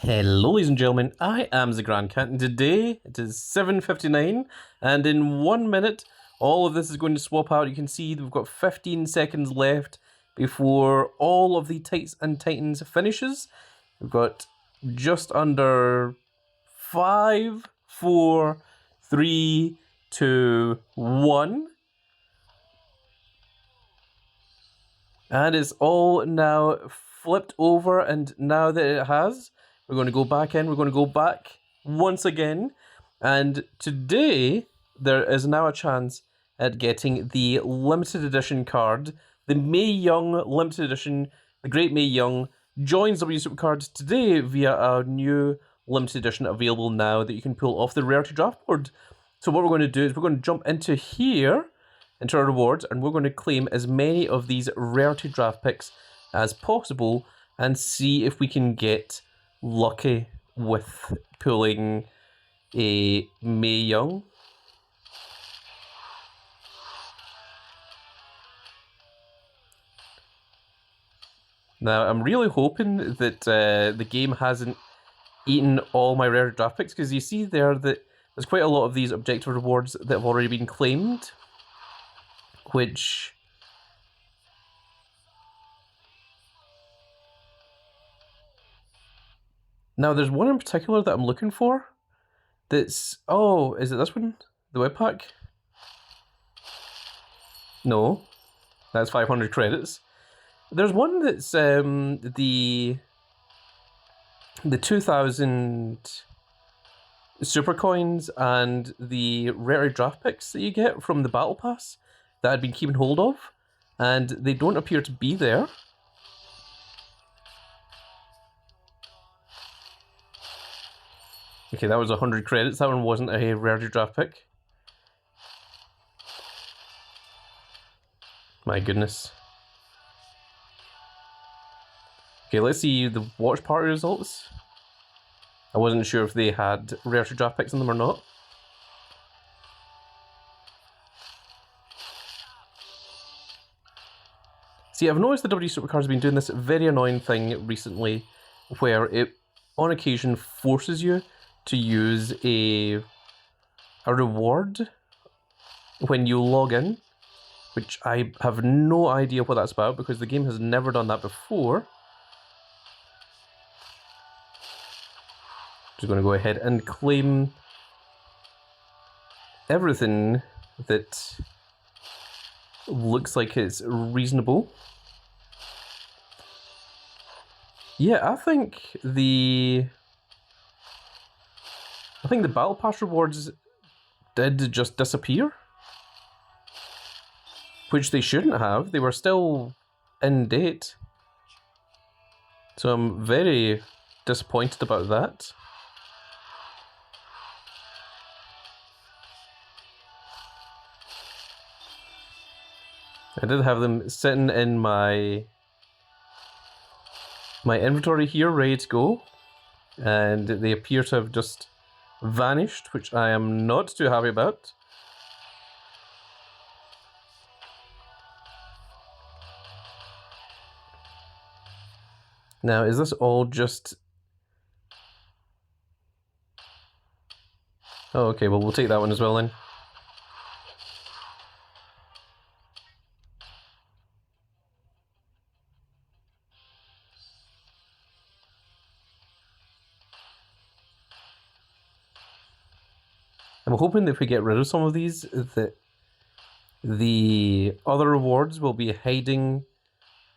Hello ladies and gentlemen, I am the Grand Cat and today it is 7:59 and in 1 minute all of this is going to swap out. You can see we've got 15 seconds left before all of the Tights and Titans finishes. We've got just under 5, 4, 3, 2, 1. And it's all now flipped over, and now that it has, we're going to go back in, we're going to go back once again, and today there is now a chance at getting the limited edition card. The Mae Young limited edition, the great Mae Young, joins WWE Supercard today via a new limited edition available now that you can pull off the rarity draft board. So what we're going to do is we're going to jump into here, into our rewards, and we're going to claim as many of these rarity draft picks as possible and see if we can get lucky with pulling a Mae Young. Now, I'm really hoping that the game hasn't eaten all my rare draft picks, because you see there that there's quite a lot of these objective rewards that have already been claimed, which now there's one in particular that I'm looking for that's, oh, is it this one? The web pack? No, that's 500 credits. There's one that's the 2000 super coins and the rare draft picks that you get from the battle pass that I'd been keeping hold of, and they don't appear to be there. Okay, that was 100 credits. That one wasn't a rarity draft pick. My goodness. Okay, let's see the watch party results. I wasn't sure if they had rarity draft picks in them or not. See, I've noticed the WWE Supercard has been doing this very annoying thing recently where it on occasion forces you to use a reward when you log in, which I have no idea what that's about because the game has never done that before. Just going to go ahead and claim everything that looks like it's reasonable. Yeah, I think the battle pass rewards did just disappear, which they shouldn't have. They were still in date, so I'm very disappointed about that. I did have them sitting in my inventory here, ready to go, and they appear to have just vanished, which I am not too happy about. Now, is this all just... Oh, okay, well, we'll take that one as well then. I'm hoping that if we get rid of some of these, that the other rewards will be hiding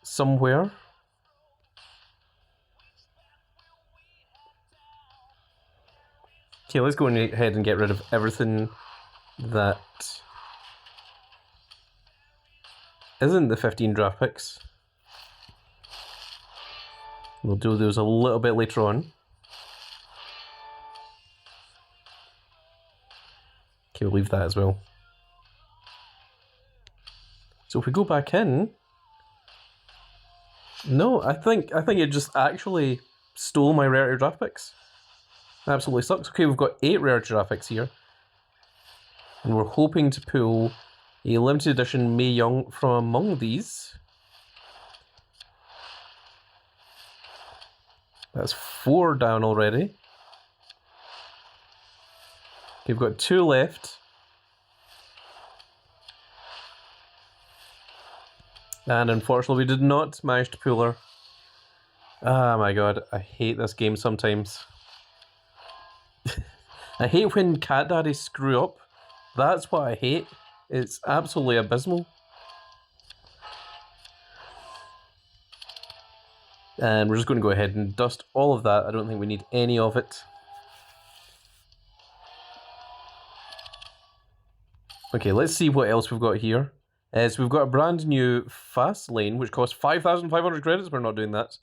somewhere. Okay, let's go ahead and get rid of everything that isn't the 15 draft picks. We'll do those a little bit later on. Okay, we'll leave that as well. So if we go back in, no, I think it just actually stole my rarity draft picks. Absolutely sucks. Okay, we've got 8 rarity draft picks here, and we're hoping to pull a limited edition Mae Young from among these. That's 4 down already. Okay, we've got 2 left. And unfortunately, we did not manage to pull her. Oh my god, I hate this game sometimes. I hate when Cat Daddies screw up. That's what I hate. It's absolutely abysmal. And we're just going to go ahead and dust all of that. I don't think we need any of it. Okay, let's see what else we've got here. So we've got a brand new Fast Lane, which costs 5,500 credits. We're not doing that.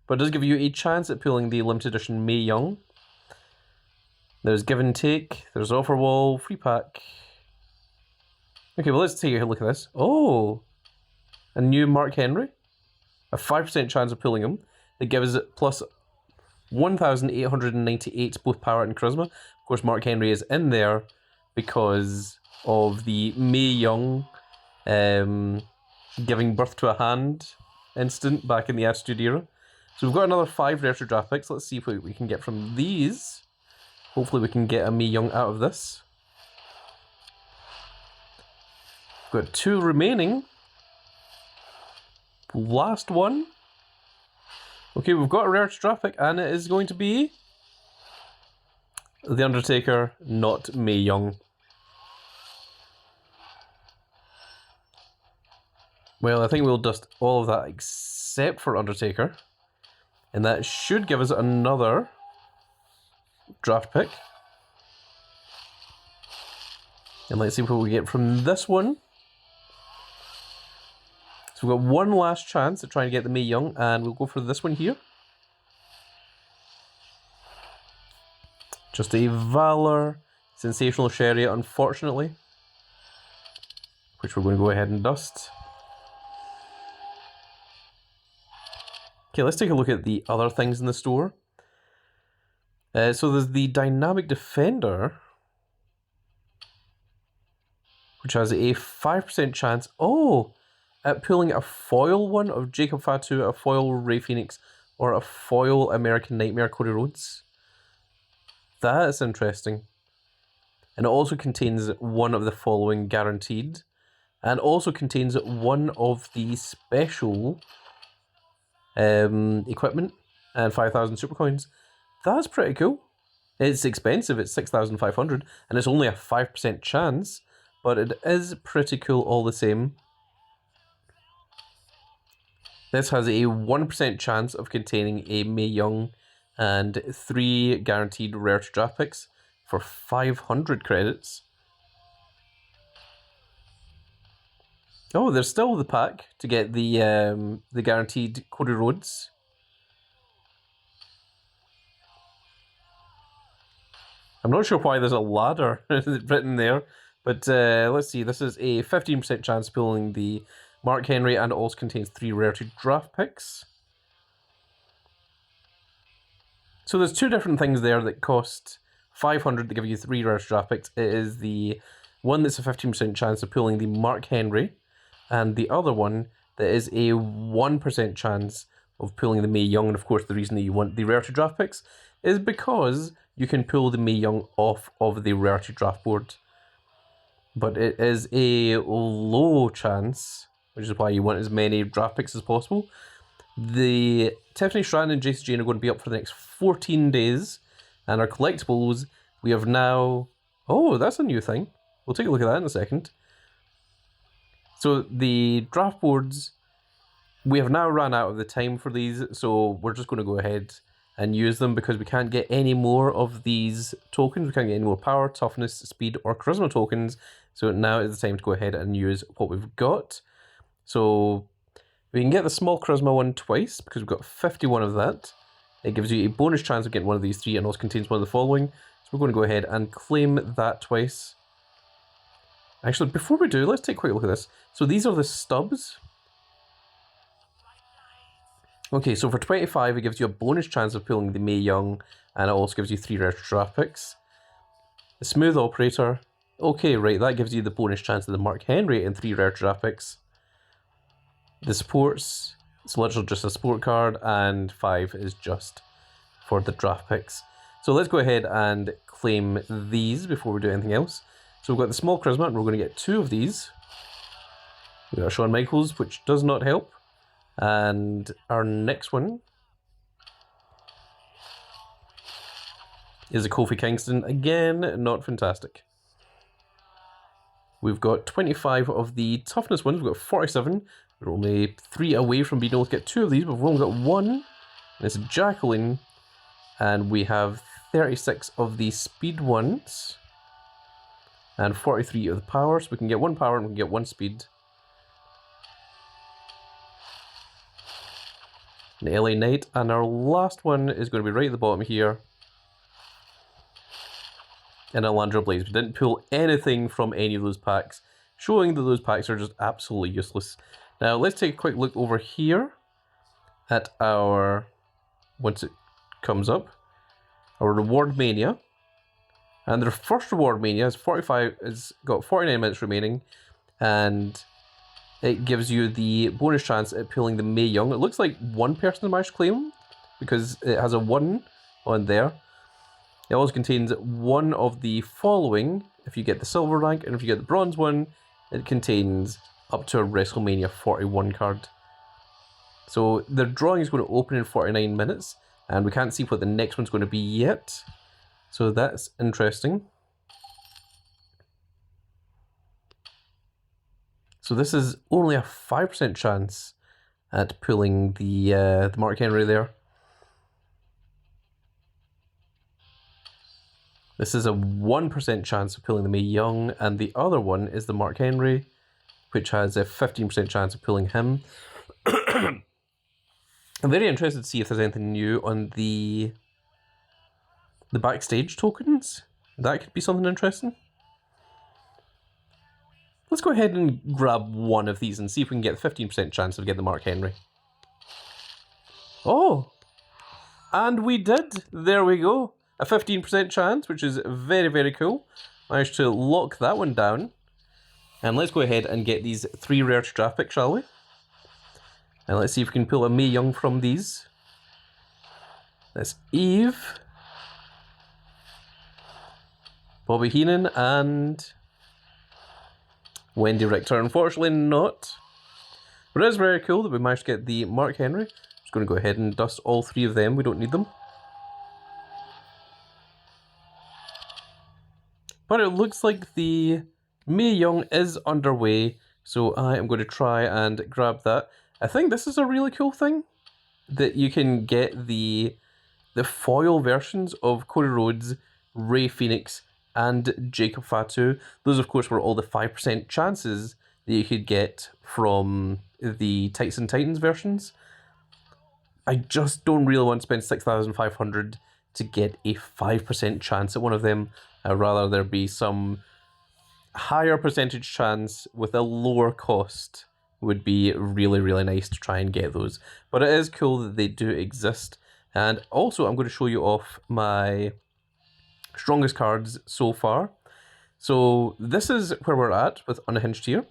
But it does give you a chance at pulling the limited edition Mae Young. There's Give and Take. There's Offer Wall. Free Pack. Okay, well, let's take a look at this. Oh! A new Mark Henry. A 5% chance of pulling him. That gives it plus 1,898 both power and charisma. Of course, Mark Henry is in there because of the Mae Young giving birth to a hand instant back in the Attitude Era. So we've got another 5 rare draft picks. Let's see if we can get from these. Hopefully we can get a Mae Young out of this. We've got 2 remaining. Last one. Okay, we've got a rare draft pick, and it is going to be The Undertaker, not Mae Young. Well, I think we'll dust all of that except for Undertaker. And that should give us another draft pick. And let's see what we get from this one. So we've got one last chance at trying to get the Mae Young, and we'll go for this one here. Just a Valor, Sensational Sherry, unfortunately. Which we're going to go ahead and dust. Okay, let's take a look at the other things in the store. So there's the Dynamic Defender, which has a 5% chance, at pulling a foil one of Jacob Fatu, a foil Rey Fenix, or a foil American Nightmare Cody Rhodes. That's interesting. And it also contains one of the following guaranteed, and also contains one of the special equipment and 5,000 super coins. That's pretty cool. It's expensive, it's 6,500, and it's only a 5% chance, but it is pretty cool all the same. This has a 1% chance of containing a Mae Young and 3 guaranteed rare draft picks for 500 credits. Oh, there's still the pack to get the guaranteed Cody Rhodes. I'm not sure why there's a ladder written there, but let's see. This is a 15% chance of pulling the Mark Henry, and it also contains 3 rarity draft picks. So there's 2 different things there that cost 500 to give you 3 rarity draft picks. It is the one that's a 15% chance of pulling the Mark Henry, and the other one that is a 1% chance of pulling the Mae Young. And of course, the reason that you want the rarity draft picks is because you can pull the Mae Young off of the rarity draft board. But it is a low chance, which is why you want as many draft picks as possible. The Tiffany Stratton and JC Jane are going to be up for the next 14 days. And our collectibles, we have now... Oh, that's a new thing. We'll take a look at that in a second. So the draft boards, we have now run out of the time for these, so we're just going to go ahead and use them because we can't get any more of these tokens. We can't get any more power, toughness, speed, or charisma tokens. So now is the time to go ahead and use what we've got. So we can get the small charisma one twice because we've got 51 of that. It gives you a bonus chance of getting one of these 3 and also contains one of the following. So we're going to go ahead and claim that twice. Actually, before we do, let's take a quick look at this. So these are the stubs. Okay, so for 25, it gives you a bonus chance of pulling the Mae Young, and it also gives you 3 rare draft picks. The Smooth Operator. Okay, right, that gives you the bonus chance of the Mark Henry and 3 rare draft picks. The Sports, it's literally just a sport card, and 5 is just for the draft picks. So let's go ahead and claim these before we do anything else. So we've got the small charisma, and we're going to get 2 of these. We've got Shawn Michaels, which does not help. And our next one is a Kofi Kingston. Again, not fantastic. We've got 25 of the toughness ones. We've got 47. We're only 3 away from being able to get 2 of these, but we've only got 1. And it's Jacqueline. And we have 36 of the speed ones. And 43 of the power. So we can get 1 power and we can get 1 speed. An LA Knight. And our last one is going to be right at the bottom here. And Alundra Blaze. We didn't pull anything from any of those packs, showing that those packs are just absolutely useless. Now let's take a quick look over here at our, once it comes up, our reward mania. And their first reward mania is 45, it's got 49 minutes remaining, and it gives you the bonus chance at pulling the Mae Young. It looks like one person managed to claim because it has a 1 on there. It also contains 1 of the following. If you get the silver rank, and if you get the bronze one, it contains up to a WrestleMania 41 card. So the drawing is going to open in 49 minutes, and we can't see what the next one's going to be yet. So that's interesting. So this is only a 5% chance at pulling the Mark Henry there. This is a 1% chance of pulling the Mae Young, and the other one is the Mark Henry, which has a 15% chance of pulling him. I'm very interested to see if there's anything new on the backstage tokens. That could be something interesting. Let's go ahead and grab one of these and see if we can get the 15% chance of getting the Mark Henry. Oh! And we did! There we go. A 15% chance, which is very, very cool. Managed to lock that one down. And let's go ahead and get these 3 rare to draft picks, shall we? And let's see if we can pull a Mae Young from these. That's Eve, Bobby Heenan, and Wendy Richter. Unfortunately not. But it is very cool that we managed to get the Mark Henry. Just going to go ahead and dust all 3 of them. We don't need them. But it looks like the Mae Young is underway, so I am going to try and grab that. I think this is a really cool thing, that you can get the foil versions of Cody Rhodes, Rey Fenix, and Jacob Fatu. Those, of course, were all the 5% chances that you could get from the Tyson Titans versions. I just don't really want to spend 6,500 to get a 5% chance at one of them. I'd rather there be some higher percentage chance with a lower cost. Would be really, really nice to try and get those. But it is cool that they do exist. And also, I'm going to show you off my strongest cards so far. So this is where we're at with Unhinged here.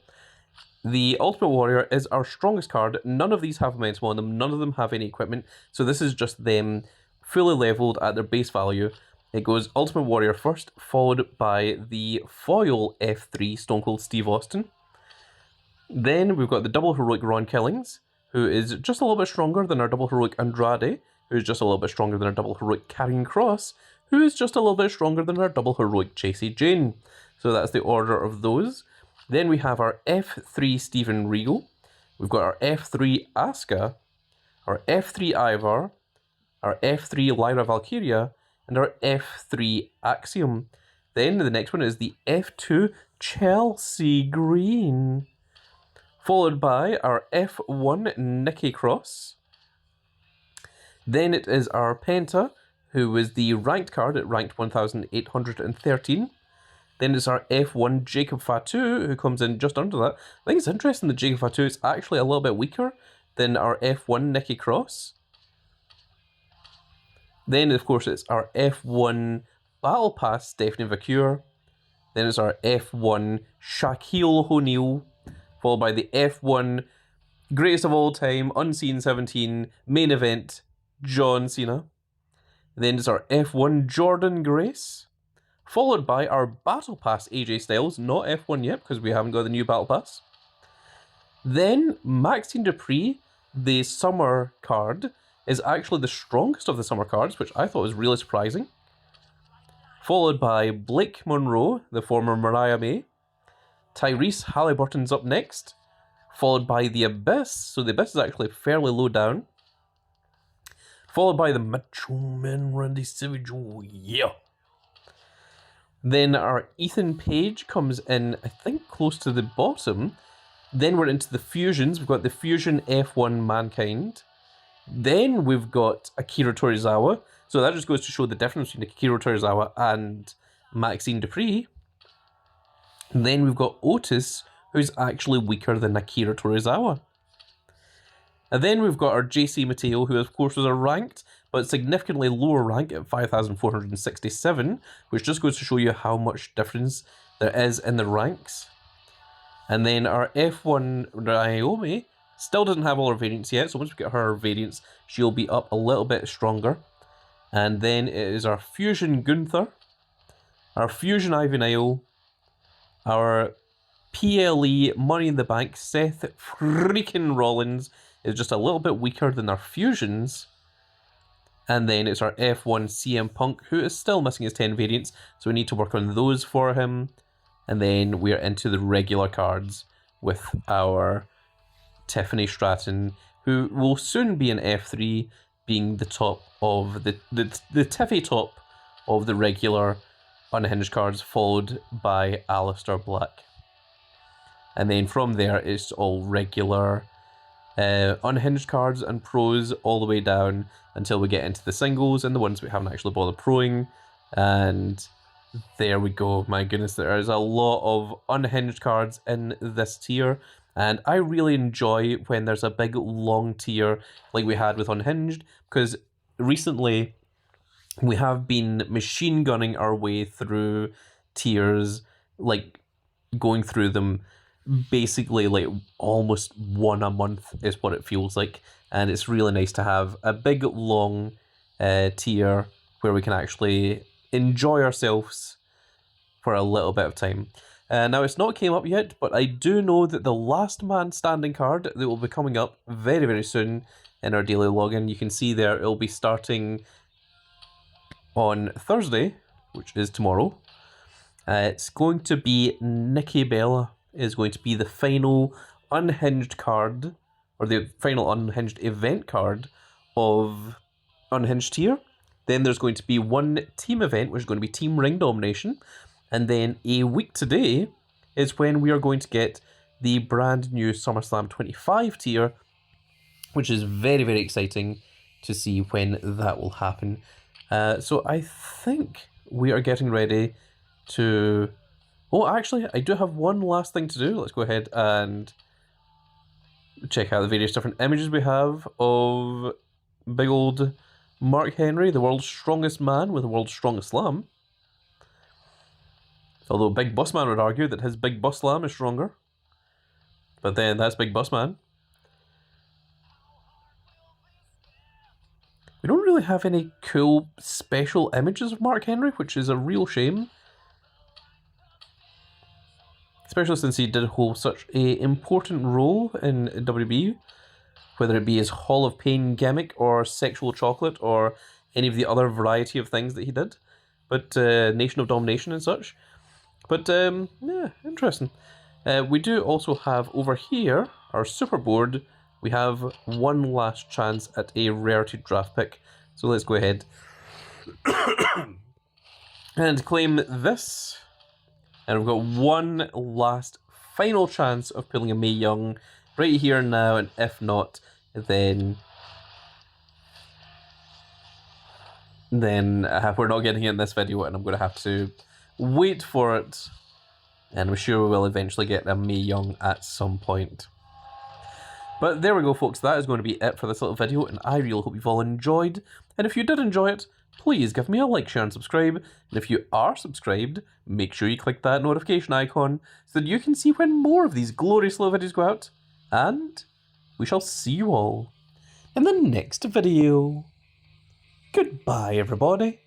The Ultimate Warrior is our strongest card. None of these have momentum on them. None of them have any equipment. So this is just them fully leveled at their base value. It goes Ultimate Warrior first, followed by the foil F3 Stone Cold Steve Austin. Then we've got the double heroic Ron Killings, who is just a little bit stronger than our double heroic Andrade, who is just a little bit stronger than our double heroic Karrion Kross, who is just a little bit stronger than our double heroic Chasey Jane. So that's the order of those. Then we have our F3 Steven Regal. We've got our F3 Asuka, our F3 Ivar, our F3 Lyra Valkyria, and our F3 Axiom. Then the next one is the F2 Chelsea Green, followed by our F1 Nikki Cross. Then it is our Penta, who is the ranked card at ranked 1813. Then it's our F1 Jacob Fatu, who comes in just under that. I think it's interesting that Jacob Fatu is actually a little bit weaker than our F1 Nikki Cross. Then, of course, it's our F1 Battle Pass Stephanie Vacure. Then it's our F1 Shaquille O'Neal, followed by the F1 Greatest of All Time, Unseen 17, Main Event, John Cena. then it's our F1 Jordan Grace, followed by our Battle Pass AJ Styles, not F1 yet because we haven't got the new Battle Pass. Then Maxine Dupree, the summer card, is actually the strongest of the summer cards, which I thought was really surprising. Followed by Blake Monroe, the former Mariah May. Tyrese Halliburton's up next, followed by the Abyss. So the Abyss is actually fairly low down. Followed by the Macho Man Randy Savage, oh yeah. Then our Ethan Page comes in, I think, close to the bottom. Then we're into the Fusions. We've got the Fusion F1 Mankind. Then we've got Akira Torizawa. So that just goes to show the difference between Akira Torizawa and Maxine Dupree. Then we've got Otis, who's actually weaker than Akira Torizawa. And then we've got our JC Mateo, who of course was a ranked, but significantly lower rank at 5,467, which just goes to show you how much difference there is in the ranks. And then our F1 Naomi still doesn't have all her variants yet, so once we get her variants, she'll be up a little bit stronger. And then it is our Fusion Gunther, our Fusion Ivy Nile, our PLE Money in the Bank Seth freaking Rollins is just a little bit weaker than our Fusions. And then it's our F1 CM Punk, who is still missing his 10 variants, so we need to work on those for him. And then we're into the regular cards with our Tiffany Stratton, who will soon be an F3, being the top of the Tiffy top of the regular Unhinged cards, followed by Aleister Black. And then from there, it's all regular Unhinged cards and pros all the way down until we get into the singles and the ones we haven't actually bothered proing. And there we go. My goodness, there is a lot of Unhinged cards in this tier. And I really enjoy when there's a big long tier like we had with Unhinged, because recently we have been machine gunning our way through tiers, like going through them basically like almost one a month is what it feels like. And it's really nice to have a big long tier where we can actually enjoy ourselves for a little bit of time. Now, it's not came up yet, but I do know that the Last Man Standing card that will be coming up very, very soon in our daily login, you can see there, it'll be starting on Thursday, which is tomorrow. It's going to be Nikki Bella is going to be the final Unhinged card, or the final Unhinged event card of Unhinged tier. Then there's going to be one team event, which is going to be Team Ring Domination. And then a week today is when we are going to get the brand new SummerSlam 25 tier, which is very, very exciting to see when that will happen. So I think we are getting ready to... Oh, actually, I do have one last thing to do. Let's go ahead and check out the various different images we have of big old Mark Henry, the world's strongest man with the world's strongest slam. Although Big Boss Man would argue that his Big Boss Slam is stronger. But then that's Big Boss Man. We don't really have any cool special images of Mark Henry, which is a real shame. Especially since he did hold such an important role in WWE. Whether it be his Hall of Pain gimmick or Sexual Chocolate or any of the other variety of things that he did. But Nation of Domination and such. But, yeah, interesting. We do also have over here, our super board, we have one last chance at a rarity draft pick. So let's go ahead and claim this. And we've got one last final chance of pulling a Mae Young right here and now, and if not, then we're not getting it in this video, and I'm going to have to wait for it, and I'm sure we will eventually get a Mae Young at some point. But there we go, folks. That is going to be it for this little video, and I really hope you've all enjoyed. And if you did enjoy it, please give me a like, share, and subscribe. And if you are subscribed, make sure you click that notification icon so that you can see when more of these glorious little videos go out. And we shall see you all in the next video. Goodbye, everybody.